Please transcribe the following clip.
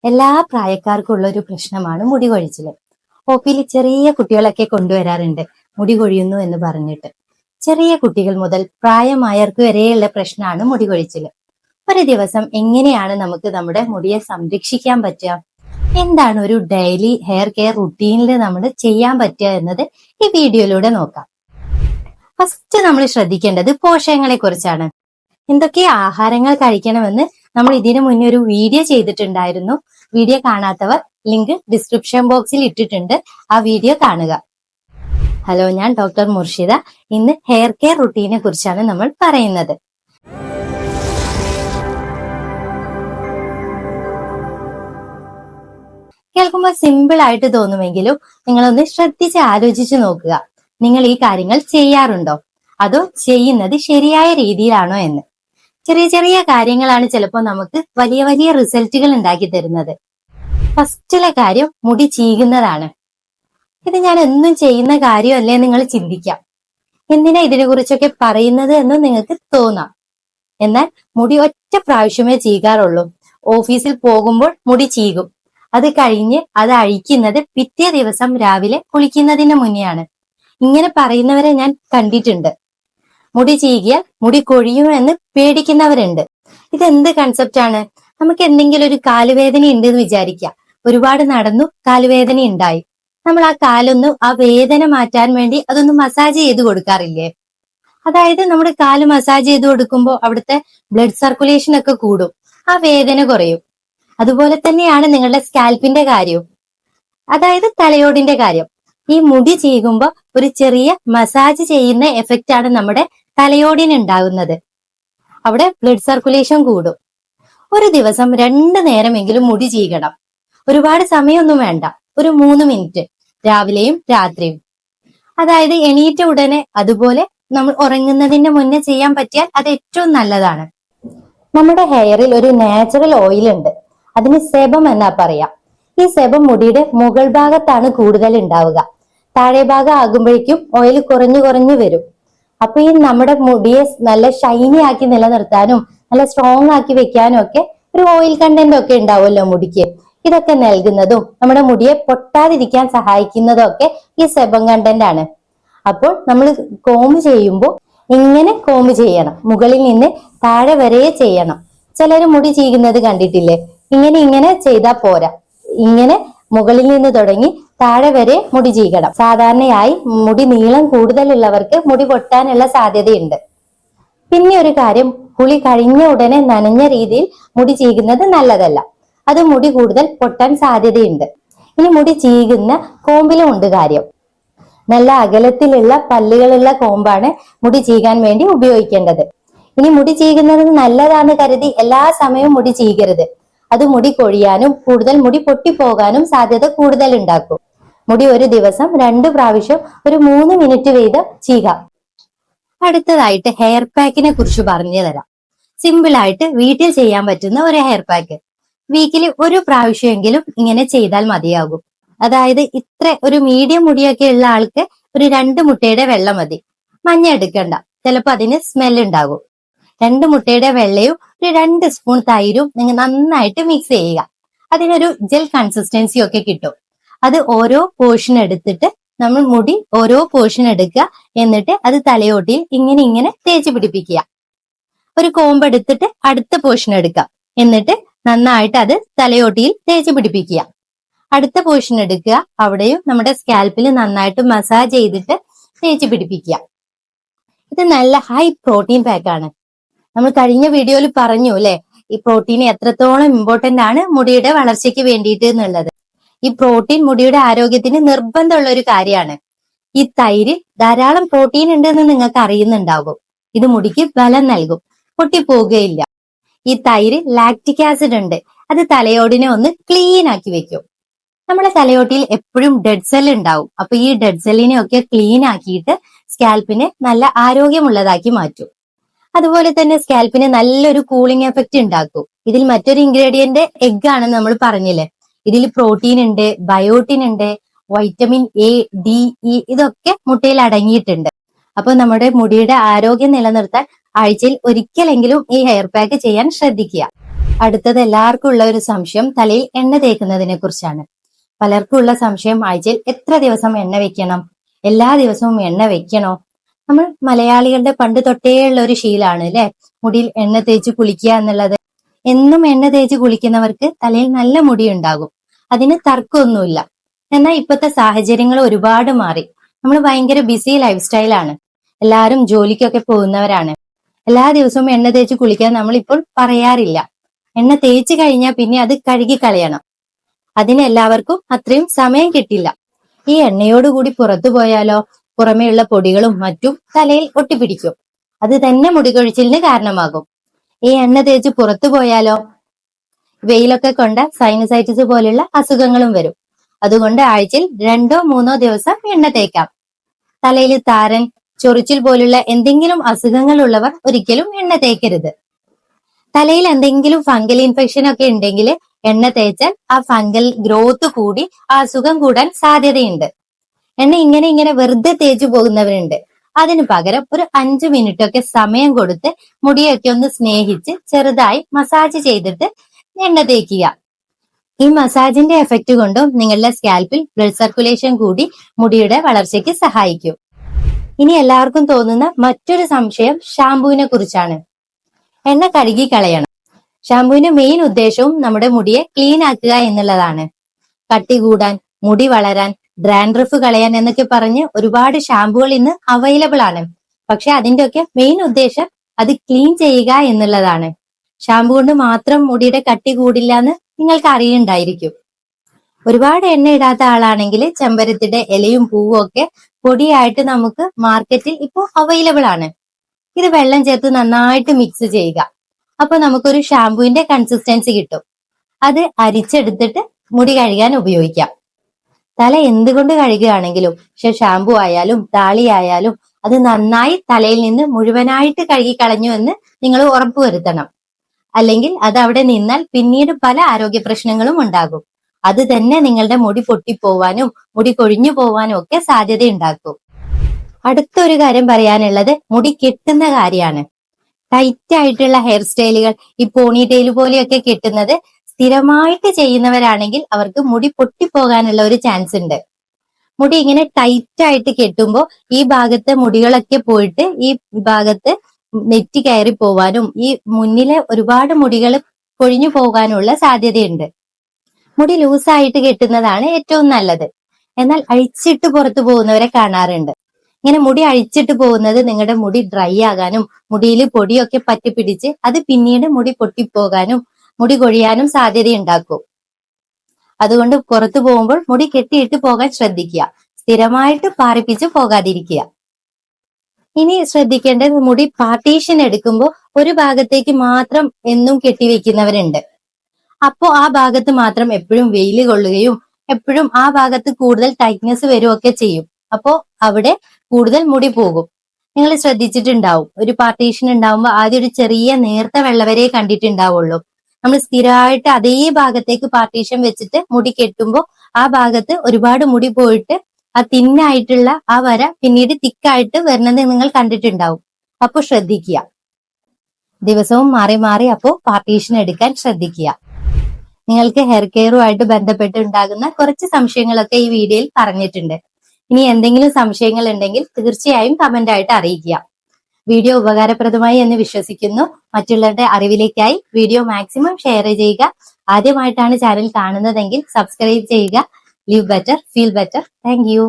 എല്ലാ പ്രായക്കാർക്കും ഉള്ള ഒരു പ്രശ്നമാണ് മുടി കൊഴിച്ചില്. ഒപിയിൽ ചെറിയ കുട്ടികളൊക്കെ കൊണ്ടുവരാറുണ്ട് മുടി കൊഴിയുന്നു എന്ന് പറഞ്ഞിട്ട്. ചെറിയ കുട്ടികൾ മുതൽ പ്രായമായവർക്ക് വരെയുള്ള പ്രശ്നമാണ് മുടി കൊഴിച്ചില്. ഒരു ദിവസം എങ്ങനെയാണ് നമുക്ക് നമ്മുടെ മുടിയെ സംരക്ഷിക്കാൻ പറ്റുക, എന്താണ് ഒരു ഡെയിലി ഹെയർ കെയർ റുട്ടീനിൽ നമ്മൾ ചെയ്യാൻ പറ്റുക എന്നത് ഈ വീഡിയോയിലൂടെ നോക്കാം. ഫസ്റ്റ് നമ്മൾ ശ്രദ്ധിക്കേണ്ടത് പോഷകങ്ങളെ കുറിച്ചാണ്. എന്തൊക്കെ ആഹാരങ്ങൾ കഴിക്കണമെന്ന് നമ്മൾ ഇതിനു മുന്നേ ഒരു വീഡിയോ ചെയ്തിട്ടുണ്ടായിരുന്നു. വീഡിയോ കാണാത്തവർ ലിങ്ക് ഡിസ്ക്രിപ്ഷൻ ബോക്സിൽ ഇട്ടിട്ടുണ്ട്, ആ വീഡിയോ കാണുക. ഹലോ, ഞാൻ ഡോക്ടർ മുർഷിദ. ഇന്ന് ഹെയർ കെയർ റുട്ടീനെ കുറിച്ചാണ് നമ്മൾ പറയുന്നത്. കേൾക്കുമ്പോൾ സിമ്പിൾ ആയിട്ട് തോന്നുമെങ്കിലും നിങ്ങളൊന്ന് ശ്രദ്ധിച്ച് ആലോചിച്ച് നോക്കുക. നിങ്ങൾ ഈ കാര്യങ്ങൾ ചെയ്യാറുണ്ടോ, അതോ ചെയ്യുന്നത് ശരിയായ രീതിയിലാണോ എന്ന്. ചെറിയ ചെറിയ കാര്യങ്ങളാണ് ചിലപ്പോൾ നമുക്ക് വലിയ വലിയ റിസൾട്ടുകൾ ഉണ്ടാക്കി തരുന്നത്. ഫസ്റ്റിലെ കാര്യം മുടി ചീകുന്നതാണ്. ഇത് ഞാൻ എന്നും ചെയ്യുന്ന കാര്യമല്ലേ നിങ്ങൾ ചിന്തിക്കാം. എന്തിനാ ഇതിനെ കുറിച്ചൊക്കെ പറയുന്നത് എന്ന് നിങ്ങൾക്ക് തോന്നാം. എന്നാൽ മുടി ഒറ്റ പ്രാവശ്യമേ ചീകാറുള്ളൂ. ഓഫീസിൽ പോകുമ്പോൾ മുടി ചീകും. അത് കഴിഞ്ഞ് അത് അഴിക്കുന്നത് പിറ്റേ ദിവസം രാവിലെ കുളിക്കുന്നതിന് മുന്നെയാണ്. ഇങ്ങനെ പറയുന്നവരെ ഞാൻ കണ്ടിട്ടുണ്ട്. മുടി ചീകിയാൽ മുടി കൊഴിയുമെന്ന് പേടിക്കുന്നവരുണ്ട്. ഇതെന്ത് കൺസെപ്റ്റ് ആണ്? നമുക്ക് എന്തെങ്കിലും ഒരു കാലുവേദന ഉണ്ട് എന്ന് വിചാരിക്കുക. ഒരുപാട് നടന്നു, കാലുവേദന ഉണ്ടായി. നമ്മൾ ആ കാലൊന്ന് ആ വേദന മാറ്റാൻ വേണ്ടി അതൊന്ന് മസാജ് ചെയ്ത് കൊടുക്കാറില്ലേ? അതായത് നമ്മുടെ കാല് മസാജ് ചെയ്ത് കൊടുക്കുമ്പോൾ അവിടുത്തെ ബ്ലഡ് സർക്കുലേഷൻ ഒക്കെ കൂടും, ആ വേദന കുറയും. അതുപോലെ തന്നെയാണ് നിങ്ങളുടെ സ്കാൽപ്പിന്റെ കാര്യവും, അതായത് തലയോടിന്റെ കാര്യം. ഈ മുടി ചീകുമ്പോൾ ഒരു ചെറിയ മസാജ് ചെയ്യുന്ന എഫക്റ്റ് ആണ് നമ്മുടെ തലയോടിന് ഉണ്ടാകുന്നത്. അവിടെ ബ്ലഡ് സർക്കുലേഷൻ കൂടും. ഒരു ദിവസം 2 നേരമെങ്കിലും മുടി ചീകണം. ഒരുപാട് സമയമൊന്നും വേണ്ട, ഒരു 3 മിനിറ്റ് രാവിലെയും രാത്രിയും. അതായത് എണീറ്റ ഉടനെ, അതുപോലെ നമ്മൾ ഉറങ്ങുന്നതിന് മുന്നേ ചെയ്യാൻ പറ്റിയാൽ അത് ഏറ്റവും നല്ലതാണ്. നമ്മുടെ ഹെയറിൽ ഒരു നാച്ചുറൽ ഓയിൽ ഉണ്ട്, അതിന് സെബം എന്നാ പറയാ. ഈ സെബം മുടിയുടെ മുകൾ ഭാഗത്താണ് കൂടുതൽ ഉണ്ടാവുക. താഴെ ഭാഗം ആകുമ്പോഴേക്കും ഓയിൽ കുറഞ്ഞു കുറഞ്ഞു വരും. അപ്പൊ ഈ നമ്മുടെ മുടിയെ നല്ല ഷൈനി ആക്കി നിലനിർത്താനും നല്ല സ്ട്രോങ് ആക്കി വെക്കാനും ഒക്കെ ഒരു ഓയിൽ കണ്ടന്റ് ഒക്കെ ഉണ്ടാവുമല്ലോ മുടിക്ക്. ഇതൊക്കെ നൽകുന്നതും നമ്മുടെ മുടിയെ പൊട്ടാതിരിക്കാൻ സഹായിക്കുന്നതും ഒക്കെ ഈ സെബം കണ്ടന്റ് ആണ്. അപ്പോൾ നമ്മൾ കോംബ് ചെയ്യുമ്പോൾ ഇങ്ങനെ കോംബ് ചെയ്യണം, മുകളിൽ നിന്ന് താഴെ വരെ ചെയ്യണം. ചിലര് മുടി ചീകുന്നത് കണ്ടിട്ടില്ലേ? ഇങ്ങനെ ചെയ്താൽ പോരാ, ഇങ്ങനെ മുകളിൽ നിന്ന് തുടങ്ങി താഴെ വരെ മുടി ചീകണം. സാധാരണയായി മുടി നീളം കൂടുതലുള്ളവർക്ക് മുടി പൊട്ടാനുള്ള സാധ്യതയുണ്ട്. പിന്നെ ഒരു കാര്യം, കുളി കഴിഞ്ഞ ഉടനെ നനഞ്ഞ രീതിയിൽ മുടി ചീകുന്നത് നല്ലതല്ല. അത് മുടി കൂടുതൽ പൊട്ടാൻ സാധ്യതയുണ്ട്. ഇനി മുടി ചീകുന്ന കോമ്പിലും ഉണ്ട് കാര്യം. നല്ല അകലത്തിലുള്ള പല്ലുകളുള്ള കോമ്പാണ് മുടി ചീകാൻ വേണ്ടി ഉപയോഗിക്കേണ്ടത്. ഇനി മുടി ചീകുന്നത് നല്ലതാണെന്ന് കരുതി എല്ലാ സമയവും മുടി ചീകരുത്. അത് മുടി കൊഴിയാനും കൂടുതൽ മുടി പൊട്ടിപ്പോകാനും സാധ്യത കൂടുതൽ ഉണ്ടാക്കും. മുടി ഒരു ദിവസം 2 പ്രാവശ്യം ഒരു 3 മിനിറ്റ് വീതം ചീകാം. അടുത്തതായിട്ട് ഹെയർ പാക്കിനെ കുറിച്ച് പറഞ്ഞു തരാം. സിമ്പിൾ ആയിട്ട് വീട്ടിൽ ചെയ്യാൻ പറ്റുന്ന ഒരു ഹെയർ പാക്ക്. വീക്കിലി ഒരു പ്രാവശ്യമെങ്കിലും ഇങ്ങനെ ചെയ്താൽ മതിയാകും. അതായത് ഇത്ര ഒരു മീഡിയം മുടിയൊക്കെ ഉള്ള ആൾക്ക് ഒരു 2 മുട്ടയുടെ വെള്ളം മതി. മഞ്ഞ എടുക്കണ്ട, ചിലപ്പോൾ അതിന് സ്മെൽ ഉണ്ടാകും. 2 മുട്ടയുടെ വെള്ളയും ഒരു 2 സ്പൂൺ തൈരും നിങ്ങൾ നന്നായിട്ട് മിക്സ് ചെയ്യുക. അതിനൊരു ജെൽ കൺസിസ്റ്റൻസി ഒക്കെ കിട്ടും. അത് ഓരോ പോർഷൻ എടുത്തിട്ട് നമ്മൾ മുടി ഓരോ പോർഷൻ എടുക്കുക, എന്നിട്ട് അത് തലയോട്ടിയിൽ ഇങ്ങനെ തേച്ച് പിടിപ്പിക്കുക. ഒരു കോമ്പ് എടുത്തിട്ട് അടുത്ത പോർഷൻ എടുക്കുക, എന്നിട്ട് നന്നായിട്ട് അത് തലയോട്ടിയിൽ തേച്ച് പിടിപ്പിക്കുക. അടുത്ത പോർഷൻ എടുക്കുക, അവിടെയും നമ്മുടെ സ്കാൽപ്പിൽ നന്നായിട്ട് മസാജ് ചെയ്തിട്ട് തേച്ച് പിടിപ്പിക്കുക. ഇത് നല്ല ഹൈ പ്രോട്ടീൻ പാക്കാണ്. നമ്മൾ കഴിഞ്ഞ വീഡിയോയിൽ പറഞ്ഞു അല്ലെ, ഈ പ്രോട്ടീൻ എത്രത്തോളം ഇമ്പോർട്ടന്റ് ആണ് മുടിയുടെ വളർച്ചയ്ക്ക് വേണ്ടിയിട്ട് എന്നുള്ളത്. ഈ പ്രോട്ടീൻ മുടിയുടെ ആരോഗ്യത്തിന് നിർബന്ധമുള്ള ഒരു കാര്യമാണ്. ഈ തൈരിൽ ധാരാളം പ്രോട്ടീൻ ഉണ്ടെന്ന് നിങ്ങൾക്ക് അറിയുന്നുണ്ടാകും. ഇത് മുടിക്ക് ബലം നൽകും, പൊട്ടിപ്പോകുകയില്ല. ഈ തൈരിൽ ലാക്റ്റിക് ആസിഡ് ഉണ്ട്, അത് തലയോടിനെ ഒന്ന് ക്ലീൻ ആക്കി വെക്കും. നമ്മുടെ തലയോട്ടിയിൽ എപ്പോഴും ഡെഡ് സെൽ ഉണ്ടാവും. അപ്പൊ ഈ ഡെഡ് സെല്ലിനെ ഒക്കെ ക്ലീൻ ആക്കിയിട്ട് സ്കാൽപ്പിനെ നല്ല ആരോഗ്യമുള്ളതാക്കി മാറ്റും. അതുപോലെ തന്നെ സ്കാൽപ്പിന് നല്ലൊരു കൂളിംഗ് എഫക്റ്റ് ഉണ്ടാക്കും. ഇതിൽ മറ്റൊരു ഇൻഗ്രീഡിയന്റ് എഗ് ആണെന്ന് നമ്മൾ പറഞ്ഞില്ലേ. ഇതിൽ പ്രോട്ടീൻ ഉണ്ട്, ബയോട്ടിൻ ഉണ്ട്, വൈറ്റമിൻ എ, ഡി, ഇ ഇതൊക്കെ മുട്ടയിൽ അടങ്ങിയിട്ടുണ്ട്. അപ്പൊ നമ്മുടെ മുടിയുടെ ആരോഗ്യം നിലനിർത്താൻ ആഴ്ചയിൽ ഒരിക്കലെങ്കിലും ഈ ഹെയർ പാക്ക് ചെയ്യാൻ ശ്രദ്ധിക്കുക. അടുത്തത് എല്ലാവർക്കും ഉള്ള ഒരു സംശയം തലയിൽ എണ്ണ തേക്കുന്നതിനെ കുറിച്ചാണ്. പലർക്കും ഉള്ള സംശയം ആഴ്ചയിൽ എത്ര ദിവസം എണ്ണ വെക്കണം, എല്ലാ ദിവസവും എണ്ണ വെക്കണോ? നമ്മൾ മലയാളികളുടെ പണ്ട് തൊട്ടേ ഉള്ള ഒരു ശീലാണ് അല്ലെ, മുടിയിൽ എണ്ണ തേച്ച് കുളിക്കുക എന്നുള്ളത്. എന്നും എണ്ണ തേച്ച് കുളിക്കുന്നവർക്ക് തലയിൽ നല്ല മുടി ഉണ്ടാകും, അതിന് തർക്കമൊന്നുമില്ല. എന്നാൽ ഇപ്പോഴത്തെ സാഹചര്യങ്ങൾ ഒരുപാട് മാറി. നമ്മൾ ഭയങ്കര ബിസി ലൈഫ് സ്റ്റൈലാണ്, എല്ലാവരും ജോലിക്കൊക്കെ പോകുന്നവരാണ്. എല്ലാ ദിവസവും എണ്ണ തേച്ച് കുളിക്കാൻ നമ്മൾ ഇപ്പോൾ പറയാറില്ല. എണ്ണ തേച്ച് കഴിഞ്ഞാൽ പിന്നെ അത് കഴുകി കളയണം. അതിന് എല്ലാവർക്കും അത്രയും സമയം കിട്ടില്ല. ഈ എണ്ണയോടുകൂടി പുറത്തു പോയാലോ പുറമേയുള്ള പൊടികളും മറ്റും തലയിൽ ഒട്ടിപ്പിടിക്കും, അത് തന്നെ മുടികൊഴിച്ചിലിന് കാരണമാകും. ഈ എണ്ണ തേച്ച് പുറത്തു പോയാലോ വെയിലൊക്കെ കൊണ്ട സൈനസൈറ്റിസ് പോലുള്ള അസുഖങ്ങളും വരും. അതുകൊണ്ട് ആഴ്ചയിൽ 2-3 ദിവസം എണ്ണ തേക്കാം. തലയിൽ താരൻ, ചൊറിച്ചിൽ പോലുള്ള എന്തെങ്കിലും അസുഖങ്ങൾ ഉള്ളവർ ഒരിക്കലും എണ്ണ തേക്കരുത്. തലയിൽ എന്തെങ്കിലും ഫംഗൽ ഇൻഫെക്ഷൻ ഒക്കെ ഉണ്ടെങ്കിൽ എണ്ണ തേച്ചാൽ ആ ഫംഗൽ ഗ്രോത്ത് കൂടി ആ അസുഖം കൂടാൻ സാധ്യതയുണ്ട്. എണ്ണ ഇങ്ങനെ വെറുതെ തേച്ചു പോകുന്നവരുണ്ട്. അതിനു പകരം ഒരു 5 മിനിറ്റ് ഒക്കെ സമയം കൊടുത്ത് മുടിയൊക്കെ ഒന്ന് സ്നേഹിച്ച് ചെറുതായി മസാജ് ചെയ്തിട്ട് എണ്ണ തേക്കുക. ഈ മസാജിന്റെ എഫക്റ്റ് കൊണ്ടും നിങ്ങളുടെ സ്കാൽപ്പിൽ ബ്ലഡ് സർക്കുലേഷൻ കൂടി മുടിയുടെ വളർച്ചയ്ക്ക് സഹായിക്കും. ഇനി എല്ലാവർക്കും തോന്നുന്ന മറ്റൊരു സംശയം ഷാംപൂവിനെ കുറിച്ചാണ്. എണ്ണ കഴുകി കളയണം. ഷാംപൂവിന്റെ മെയിൻ ഉദ്ദേശവും നമ്മുടെ മുടിയെ ക്ലീൻ ആക്കുക എന്നുള്ളതാണ്. കട്ടി കൂടാൻ, മുടി വളരാൻ, ഡ്രാൻഡ്രഫ് കളയാൻ എന്നൊക്കെ പറഞ്ഞ് ഒരുപാട് ഷാംപൂകൾ ഇന്ന് അവൈലബിൾ ആണ്. പക്ഷെ അതിന്റെയൊക്കെ മെയിൻ ഉദ്ദേശം അത് ക്ലീൻ ചെയ്യുക എന്നുള്ളതാണ്. ഷാംപൂ കൊണ്ട് മാത്രം മുടിയുടെ കട്ടി കൂടില്ല എന്ന് നിങ്ങൾക്ക് അറിയുണ്ടായിരിക്കും. ഒരുപാട് എണ്ണ ഇടാത്ത ആളാണെങ്കിൽ ചെമ്പരത്തിയുടെ ഇലയും പൂവും ഒക്കെ പൊടിയായിട്ട് നമുക്ക് മാർക്കറ്റിൽ ഇപ്പോൾ അവൈലബിൾ ആണ്. ഇത് വെള്ളം ചേർത്ത് നന്നായിട്ട് മിക്സ് ചെയ്യുക. അപ്പൊ നമുക്കൊരു ഷാംപൂവിന്റെ കൺസിസ്റ്റൻസി കിട്ടും. അത് അരിച്ചെടുത്തിട്ട് മുടി കഴുകാൻ ഉപയോഗിക്കാം. തല എന്തുകൊണ്ട് കഴുകുകയാണെങ്കിലും, പക്ഷെ ഷാംപൂ ആയാലും താളി ആയാലും അത് നന്നായി തലയിൽ നിന്ന് മുഴുവനായിട്ട് കഴുകി കളഞ്ഞു എന്ന് നിങ്ങൾ ഉറപ്പുവരുത്തണം. അല്ലെങ്കിൽ അത് അവിടെ നിന്നാൽ പിന്നീട് പല ആരോഗ്യ പ്രശ്നങ്ങളും ഉണ്ടാകും. അത് തന്നെ നിങ്ങളുടെ മുടി പൊട്ടിപ്പോവാനും മുടി കൊഴിഞ്ഞു പോവാനും ഒക്കെ സാധ്യതയുണ്ടാക്കും. അടുത്തൊരു കാര്യം പറയാനുള്ളത് മുടി കെട്ടുന്ന കാര്യമാണ്. ടൈറ്റ് ആയിട്ടുള്ള ഹെയർ സ്റ്റൈലുകൾ, ഈ പോണി ടെയിൽ പോലെയൊക്കെ കെട്ടുന്നത് സ്ഥിരമായിട്ട് ചെയ്യുന്നവരാണെങ്കിൽ അവർക്ക് മുടി പൊട്ടിപ്പോകാനുള്ള ഒരു ചാൻസ് ഉണ്ട്. മുടി ഇങ്ങനെ ടൈറ്റ് ആയിട്ട് കെട്ടുമ്പോൾ ഈ ഭാഗത്തെ മുടികളൊക്കെ പോയിട്ട് ഈ ഭാഗത്ത് നെറ്റി കയറി പോവാനും ഈ മുന്നിലെ ഒരുപാട് മുടികൾ കൊഴിഞ്ഞു പോകാനുള്ള സാധ്യതയുണ്ട്. മുടി ലൂസായിട്ട് കെട്ടുന്നതാണ് ഏറ്റവും നല്ലത്. എന്നാൽ അഴിച്ചിട്ട് പുറത്തു പോകുന്നവരെ കാണാറുണ്ട്. ഇങ്ങനെ മുടി അഴിച്ചിട്ട് പോകുന്നത് നിങ്ങളുടെ മുടി ഡ്രൈ ആകാനും മുടിയിൽ പൊടിയൊക്കെ പറ്റിപ്പിടിച്ച് അത് പിന്നീട് മുടി പൊട്ടിപ്പോകാനും മുടി കൊഴിയാനും സാധ്യതയുണ്ടാക്കും. അതുകൊണ്ട് പുറത്തു പോകുമ്പോൾ മുടി കെട്ടിയിട്ട് പോകാൻ ശ്രദ്ധിക്കുക. സ്ഥിരമായിട്ട് പാറിപ്പിച്ച് പോകാതിരിക്കുക. ഇനി ശ്രദ്ധിക്കേണ്ടത്, മുടി പാർട്ടീഷൻ എടുക്കുമ്പോൾ ഒരു ഭാഗത്തേക്ക് മാത്രം എന്നും കെട്ടിവെക്കുന്നവരുണ്ട്. അപ്പോ ആ ഭാഗത്ത് മാത്രം എപ്പോഴും വെയിൽ കൊള്ളുകയും എപ്പോഴും ആ ഭാഗത്ത് കൂടുതൽ ടൈറ്റ്നെസ് വരികയൊക്കെ ചെയ്യും. അപ്പോ അവിടെ കൂടുതൽ മുടി പോകും. നിങ്ങൾ ശ്രദ്ധിച്ചിട്ടുണ്ടാവും, ഒരു പാർട്ടീഷൻ ഉണ്ടാവുമ്പോൾ ആദ്യം ഒരു ചെറിയ നേർത്ത വെള്ളവരെ കണ്ടിട്ടുണ്ടാവുള്ളൂ. നമ്മൾ സ്ഥിരമായിട്ട് അതേ ഭാഗത്തേക്ക് പാർട്ടീഷൻ വെച്ചിട്ട് മുടി കെട്ടുമ്പോൾ ആ ഭാഗത്ത് ഒരുപാട് മുടി പോയിട്ട് ആ തിന്നായിട്ടുള്ള ആ വര പിന്നീട് തിക്കായിട്ട് വരുന്നത് നിങ്ങൾ കണ്ടിട്ടുണ്ടാവും. അപ്പൊ ശ്രദ്ധിക്കുക, ദിവസവും മാറി മാറി അപ്പോ പാർട്ടീഷൻ എടുക്കാൻ ശ്രദ്ധിക്കുക. നിങ്ങൾക്ക് ഹെയർ കെയറുമായിട്ട് ബന്ധപ്പെട്ട് ഉണ്ടാകുന്ന കുറച്ച് സംശയങ്ങളൊക്കെ ഈ വീഡിയോയിൽ പറഞ്ഞിട്ടുണ്ട്. ഇനി എന്തെങ്കിലും സംശയങ്ങൾ ഉണ്ടെങ്കിൽ തീർച്ചയായും കമന്റ് ആയിട്ട് അറിയിക്കുക. വീഡിയോ ഉപകാരപ്രദമായി എന്ന് വിശ്വസിക്കുന്നു. മറ്റുള്ളവരുടെ അറിവിലേക്കായി വീഡിയോ മാക്സിമം ഷെയർ ചെയ്യുക. ആദ്യമായിട്ടാണ് ചാനൽ കാണുന്നതെങ്കിൽ സബ്സ്ക്രൈബ് ചെയ്യുക. Live better, feel better. Thank you.